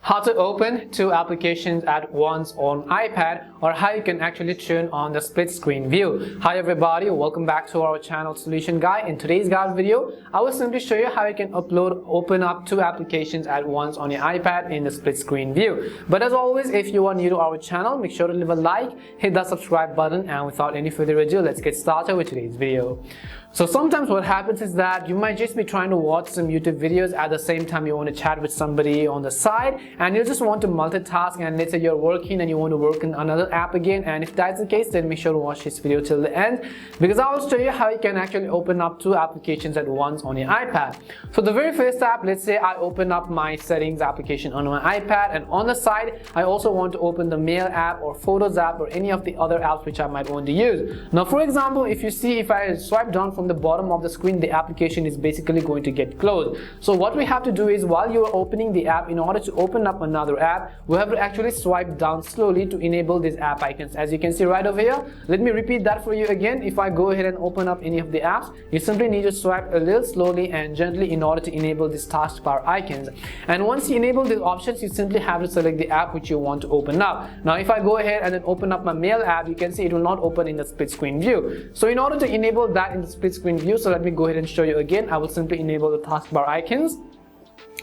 how to open two applications at once on iPad, or how you can actually turn on the split screen view. Hi everybody, welcome back to our channel Solution Guy. In today's guide video, I will simply show you how you can open up two applications at once on your iPad in the split screen view. But as always, if you are new to our channel, make sure to leave a like, hit that subscribe button, and without any further ado, let's get started with today's video. So sometimes what happens is that you might just be trying to watch some YouTube videos at the same time you want to chat with somebody on the side, and you just want to multitask, and let's say you're working and you want to work in another app again. And if that's the case, then make sure to watch this video till the end, because I will show you how you can actually open up two applications at once on your iPad. So the very first app, let's say I open up my settings application on my iPad, and on the side I also want to open the mail app or photos app or any of the other apps which I might want to use. Now for example, if you see, if I swipe down from the bottom of the screen, the application is basically going to get closed. So what we have to do is, while you are opening the app, in order to open up another app, we have to actually swipe down slowly to enable these app icons, as you can see right over here. Let me repeat that for you again. If I go ahead and open up any of the apps, you simply need to swipe a little slowly and gently in order to enable these taskbar icons. And once you enable these options, you simply have to select the app which you want to open up. Now if I go ahead and then open up my mail app, you can see it will not open in the split screen view. So in order to enable that in the split screen view, so let me go ahead and show you again. I will simply enable the taskbar icons.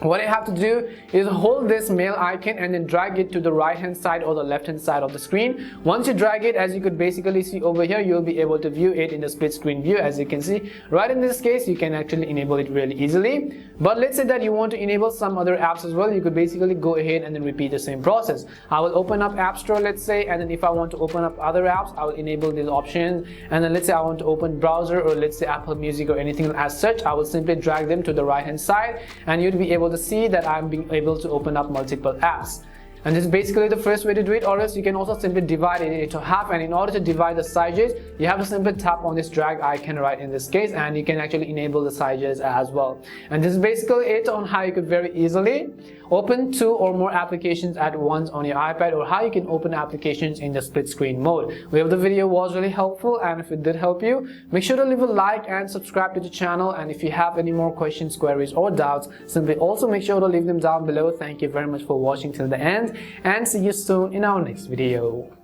What I have to do is hold this mail icon and then drag it to the right hand side or the left hand side of the screen. Once you drag it, as you could basically see over here, you'll be able to view it in the split screen view. As you can see right in this case, you can actually enable it really easily. But let's say that you want to enable some other apps as well, you could basically go ahead and then repeat the same process. I will open up App Store, let's say, and then if I want to open up other apps, I will enable these options. And then let's say I want to open browser, or let's say Apple Music or anything as such, I will simply drag them to the right hand side, and you'd be able to see that I'm being able to open up multiple apps. And this is basically the first way to do it, or else you can also simply divide it into half. And in order to divide the sizes, you have to simply tap on this drag icon right in this case, and you can actually enable the sizes as well. And this is basically it on how you could very easily open two or more applications at once on your iPad, or how you can open applications in the split screen mode. We hope the video was really helpful, and if it did help you, make sure to leave a like and subscribe to the channel. And if you have any more questions, queries or doubts, simply also make sure to leave them down below. Thank you very much for watching till the end, and see you soon in our next video.